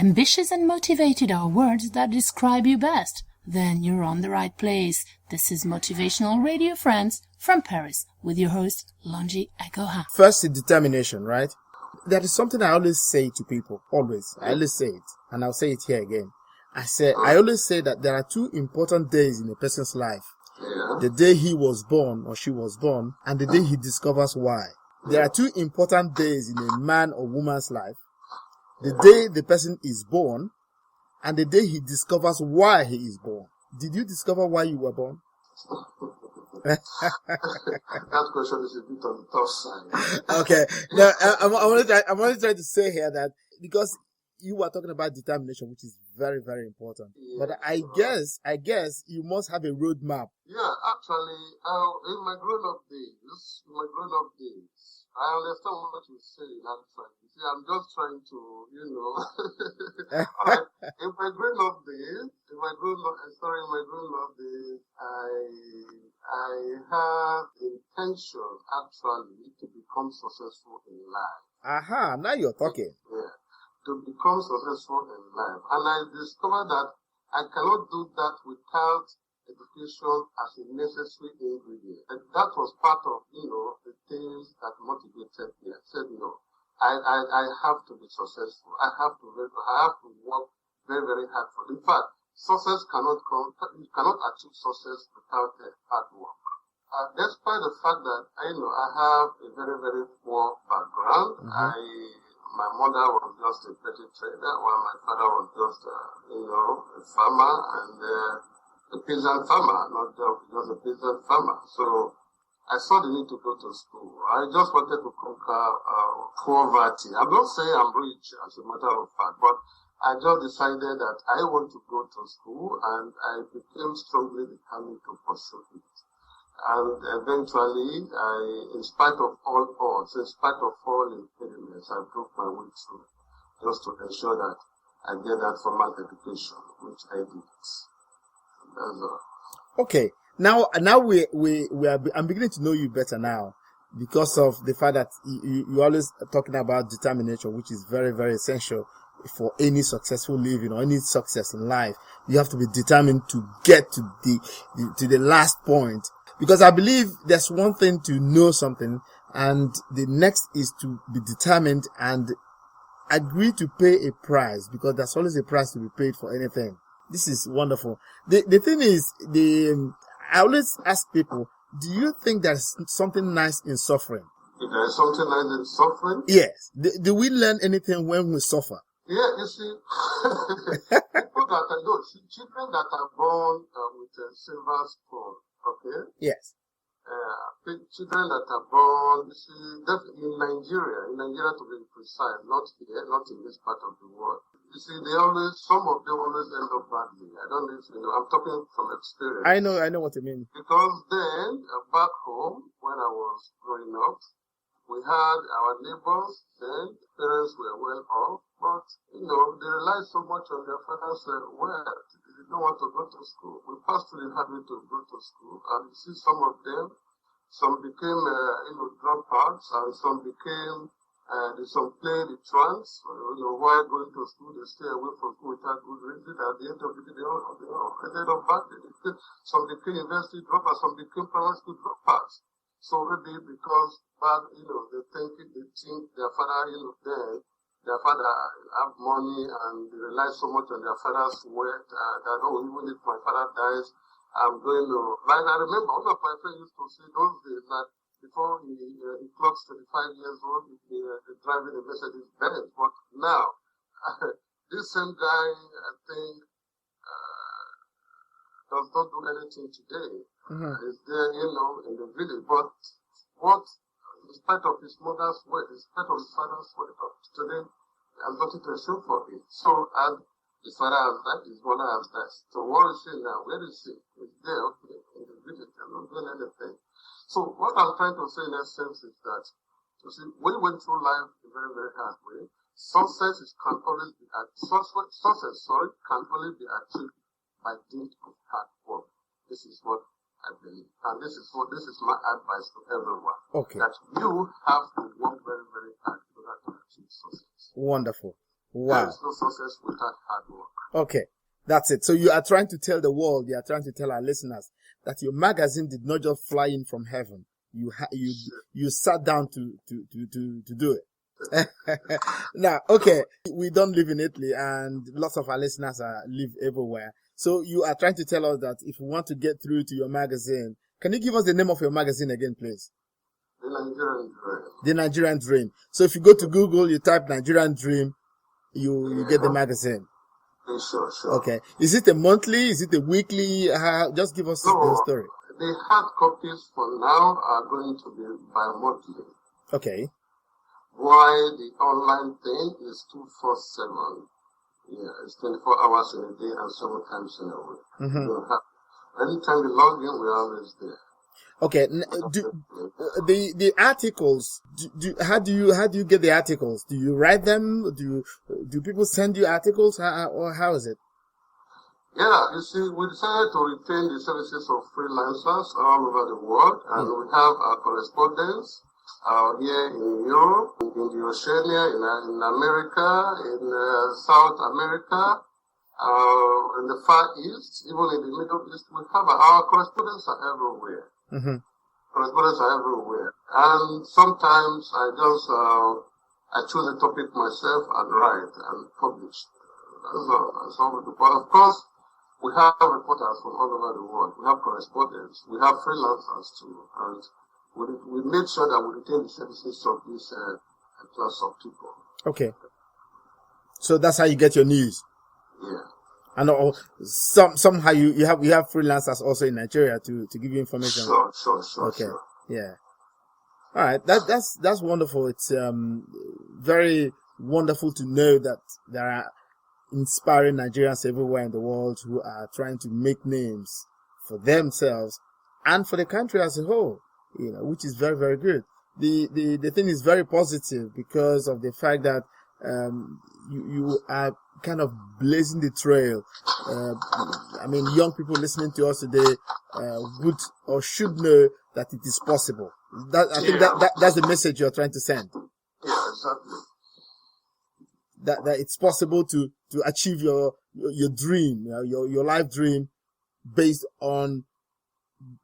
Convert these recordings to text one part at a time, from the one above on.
ambitious and motivated are words that describe you best, then you're on the right place. This is Motivational Radio Friends from Paris with your host, Longi Agoha. First, determination, right? That is something I always say to people. Always. I always say it. And I'll say it here again. I always say that there are two important days in a person's life. The day he was born or she was born, and the day he discovers why. There are two important days in a man or woman's life. The day the person is born, and the day he discovers why he is born. Did you discover why you were born? That question is a bit on the tough side. Okay. Now, I'm only trying to say here that because you were talking about determination, which is very, very important. Yes, but I guess you must have a roadmap. Yeah, actually, in my grown-up days, I understand what you say. I'm just trying to, Right. In my grown-up days, I had intention actually to become successful in life. Aha, now you're talking. Yeah. To become successful in life. And I discovered that I cannot do that without education as a necessary ingredient. And that was part of, the things that motivated me. I said, I have to be successful. I have to work very, very hard for it. In fact, success you cannot achieve success without hard work. Despite the fact that I have a very, very poor background, my mother was just a petty trader, while my father was just, a farmer and a peasant farmer, not just a peasant farmer. So I saw the need to go to school. I just wanted to conquer poverty. I'm not saying I'm rich, as a matter of fact, but I just decided that I want to go to school, and I became strongly determined to pursue it. And eventually, in spite of all odds, in spite of all impediments, I broke my way through just to ensure that I get that formal education, which I did. That's all. Okay. Now I'm beginning to know you better now because of the fact that you always talking about determination, which is very, very essential for any successful living or any success in life. You have to be determined to get to the last point. Because I believe there's one thing to know something, and the next is to be determined and agree to pay a price, because there's always a price to be paid for anything. This is wonderful. The thing is, I always ask people, do you think there's something nice in suffering? If there is something nice in suffering? Yes. Do we learn anything when we suffer? Yeah, you see, children that are born with a silver spoon, okay? Yes. Children that are born, you see, in Nigeria to be precise, not here, not in this part of the world. You see, some of them always end up badly. I don't know if I'm talking from experience. I know what you mean. Because then, back home, when I was growing up, we had our neighbors, then parents were well off, but, they relied so much on their father's wealth. They did not want to go to school. We passed through the habit to go to school, and you see some of them, some became, dropouts, and some became, some played the trance, while going to school, they stay away from school without good reason. At the end of the day, they all ended up badly. Some became university dropouts, some became primary school dropouts. So maybe because they think their father, their father have money and they rely so much on their father's wealth that, even if my father dies, I'm going to, like I remember one of my friends used to say those days that before he clocks 25 years old, he'd be driving a Mercedes Benz. But now, this same guy, I think, does not do anything today. He's there, in the village. But in spite of his mother's wealth, in spite of his father's wealth, today, I'm nothing to show for it. So, and his father has died, his mother has died. So what is he now? Where is he? He's there, okay, in the village. I'm not doing anything. So what I'm trying to say in essence is that, we went through life a very, very hard way. Success can only be achieved by dint of hard work. This is what I believe. And this is my advice to everyone. Okay. That you have to work very, very hard in order to achieve success. Wonderful. Wow. There is no success without hard work. Okay. That's it. So you are trying to tell the world, you are trying to tell our listeners that your magazine did not just fly in from heaven. You sat down to do it. Now, okay, we don't live in Italy and lots of our listeners live everywhere. So you are trying to tell us that if we want to get through to your magazine, can you give us the name of your magazine again, please? The Nigerian Dream. The Nigerian Dream. So if you go to Google, you type Nigerian Dream, you get the magazine. Sure. Okay. Is it a monthly? Is it a weekly? Just give us the story. The hard copies for now are going to be bi-monthly. Okay. While the online thing is 247. Yeah, it's 24 hours in a day and 7 times in a week. Mm-hmm. Anytime you log in, we're always there. Okay. The articles. How do you get the articles? Do you write them? Do people send you articles? Or how is it? Yeah, you see, we decided to retain the services of freelancers all over the world, and we have our correspondents here in Europe, in the Oceania, in America, in South America, in the Far East, even in the Middle East. We have our correspondents are everywhere. Mm-hmm. Correspondents are everywhere. And sometimes I just I choose a topic myself and write and publish. That's all we do. But of course, we have reporters from all over the world. We have correspondents. We have freelancers too. And we made sure that we retain the services of this class of people. Okay. So that's how you get your news. Yeah. And somehow you have freelancers also in Nigeria to give you information. Sure. Okay. Sure. Yeah. All right. That's wonderful. It's very wonderful to know that there are inspiring Nigerians everywhere in the world who are trying to make names for themselves and for the country as a whole. Which is very, very good. The thing is very positive because of the fact that you are kind of blazing the trail. Young people listening to us today would or should know that it is possible. I think that's the message you're trying to send. Yeah, exactly. That it's possible to achieve your dream, your life dream, based on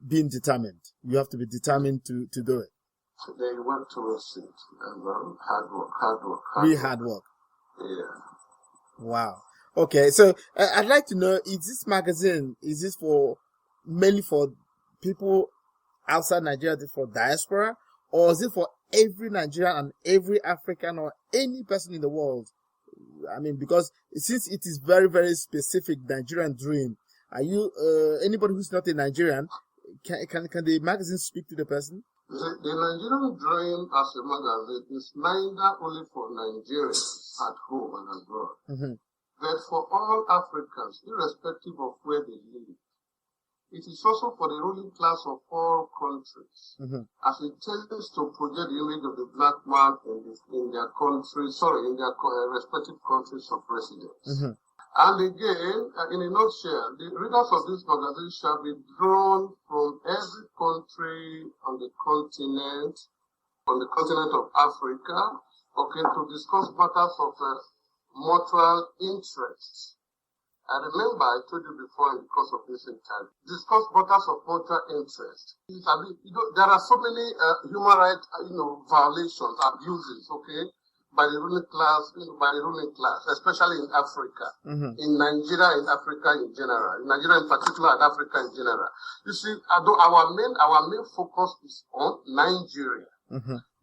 being determined. You have to be determined to do it. They work towards it. And hard work. Really hard work. Yeah. Wow. Okay, so I'd like to know, is this magazine, mainly for people outside Nigeria, for diaspora, or is it for every Nigerian and every African or any person in the world? Because since it is very, very specific Nigerian dream, are you, anybody who's not a Nigerian, can the magazine speak to the person? The Nigerian Dream as a magazine is neither only for Nigerians at home and abroad, but for all Africans, irrespective of where they live. It is also for the ruling class of all countries, as it tends to project the image of the black man in their respective countries of residence. And again, in a nutshell, the readers of this magazine shall be drawn from every country on the continent of Africa, to discuss matters of mutual interest. I remember I told you before in the course of this interview, discuss matters of mutual interest. There are so many human rights, violations, abuses, by the ruling class, especially in Africa, in Nigeria, in Africa in general, in Nigeria in particular, and Africa in general. You see, although our main focus is on Nigeria.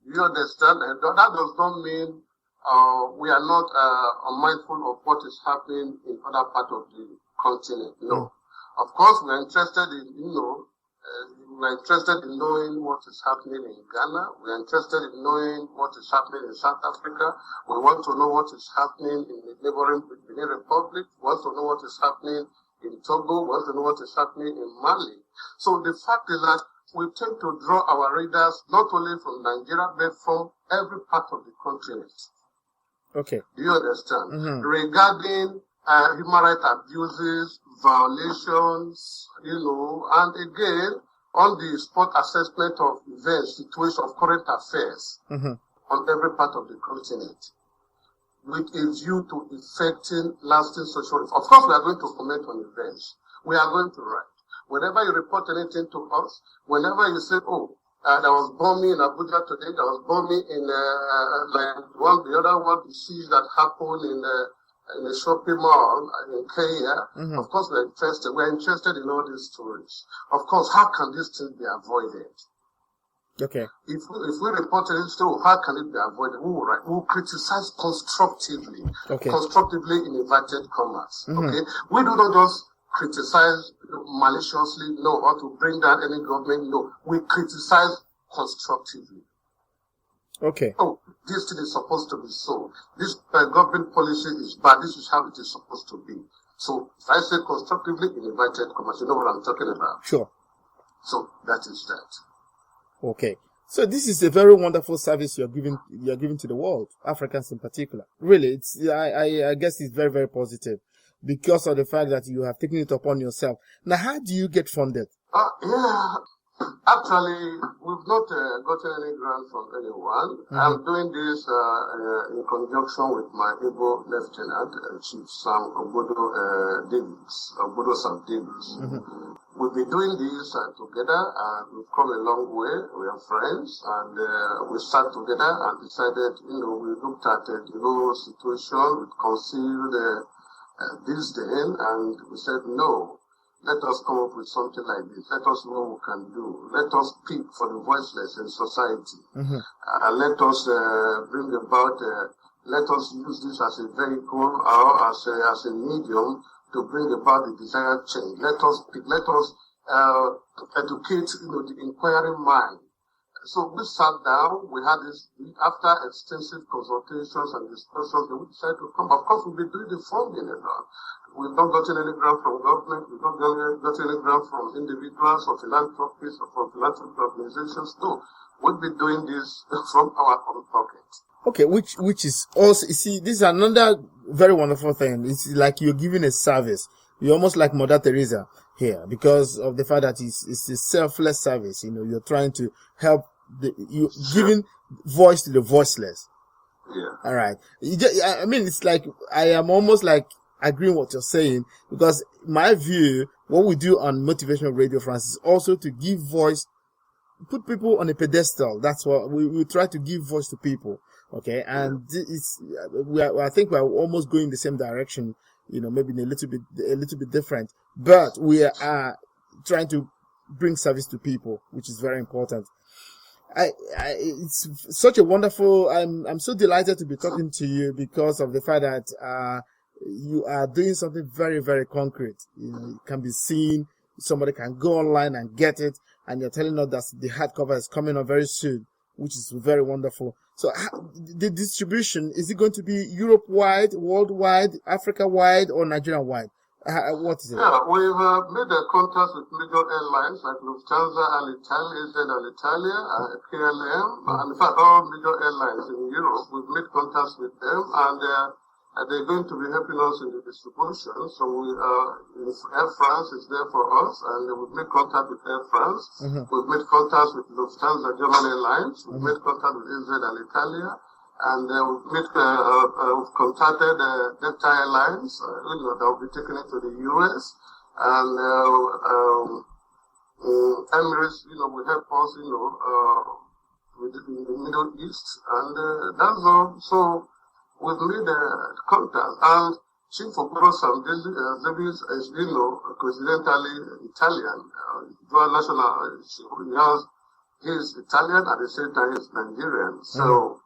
You understand? And that does not mean we are not unmindful of what is happening in other parts of the continent. No, of course we are interested in we're interested in knowing what is happening in Ghana. We're interested in knowing what is happening in South Africa. We want to know what is happening in the neighboring Benin Republic. We want to know what is happening in Togo. We want to know what is happening in Mali. So the fact is that we tend to draw our readers not only from Nigeria, but from every part of the continent. Okay. Do you understand? Regarding human rights abuses, violations, and again, on the spot assessment of events, situations of current affairs on every part of the continent. with a view to effecting lasting social reform. Of course, we are going to comment on events. We are going to write. Whenever you report anything to us, whenever you say, there was bombing in Abuja today, there was bombing in, the other one, the siege that happened in a shopping mall in Kenya. Mm-hmm. Of course, we're interested. We're interested in all these stories. Of course, how can these things be avoided? Okay. If we report it, so how can it be avoided? We will write. We will criticize constructively. Okay. Constructively in inverted commas. Mm-hmm. Okay. We do not just criticize maliciously, no, or to bring down any government, no. We criticize constructively. Okay. Oh, this thing is supposed to be so. This government policy is bad. This is how it is supposed to be. So if I say constructively in inverted commas, you know what I'm talking about. Sure. So that is that. Okay. So this is a very wonderful service you're giving to the world, Africans in particular. Really, I guess it's very, very positive because of the fact that you have taken it upon yourself. Now, how do you get funded? Actually, we've not gotten any grant from anyone. Mm-hmm. I'm doing this in conjunction with my Igbo Lieutenant, Chief Sam Obodo Sam Davis. Mm-hmm. We've been doing this together, and we've come a long way. We are friends, and we sat together and decided, we looked at the whole situation, we concealed this then, and we said, no, let us come up with something like this. Let us know what we can do. Let us speak for the voiceless in society. Mm-hmm. Let us bring about, let us use this as a vehicle or as a medium to bring about the desired change. Let us educate, the inquiring mind. So we sat down, we had this, after extensive consultations and discussions, we decided to come. Of course, we'll be doing the funding and all. We've not gotten any grant from government, we've not gotten any grant from individuals or philanthropists or from philanthropic organizations. No, we'll be doing this from our own pocket. Okay, which is also, you see, this is another very wonderful thing. It's like you're giving a service. You're almost like Mother Teresa here because of the fact that it's a selfless service. You're trying to help you're giving voice to the voiceless. Yeah. All right. It's like, I am almost like agreeing what you're saying because my view, what we do on Motivational Radio France is also to give voice, put people on a pedestal. That's what we try to give voice to people. Okay, and I think we are almost going the same direction, maybe in a little bit different, but we are trying to bring service to people, which is very important. It's such a wonderful, I'm so delighted to be talking to you because of the fact that, you are doing something very, very concrete. It can be seen. Somebody can go online and get it. And you're telling us that the hardcover is coming up very soon, which is very wonderful. So the distribution, is it going to be Europe-wide, worldwide, Africa-wide, or Nigeria-wide? What is it? Yeah, we've made a contact with major airlines like Lufthansa and Italia, KLM, and in fact all major airlines in Europe. We've made contacts with them, and they're going to be helping us in the distribution. So Air France is there for us, and we've made contact with Air France. Mm-hmm. We've made contacts with Lufthansa, German Airlines. We've made contact with AZ and Italia. And we've contacted Delta Airlines, that will be taking it to the US. And Emirates, will help us, with the Middle East. And that's all. So we've made contact. And Chief Obodo Sam Davis is, coincidentally Italian, dual national. He's Italian, at the same time he's Nigerian. So,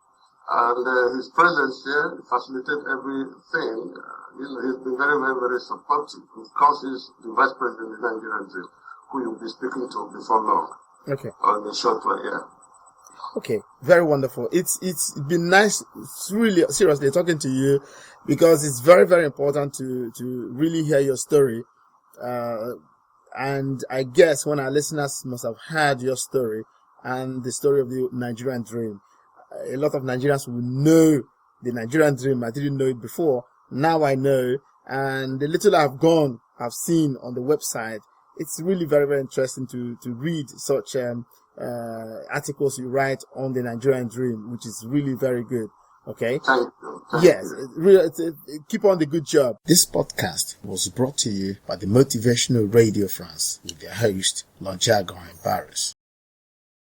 and his presence here facilitated everything. He's been very, very, very supportive. Of course, he's the vice president of the Nigerian team, who you'll be speaking to before long. Okay. On the short way, yeah. Okay, very wonderful. It's been nice, really seriously talking to you, because it's very, very important to really hear your story. And I guess when our listeners must have heard your story and the story of the Nigerian dream, a lot of Nigerians will know the Nigerian dream. I didn't know it before. Now I know. And the little I've seen on the website, it's really very, very interesting to read such articles you write on the Nigerian dream, which is really very good. Okay. Thank you. Yes, keep on the good job. This podcast was brought to you by the Motivational Radio France with their host, Lonjago in Paris.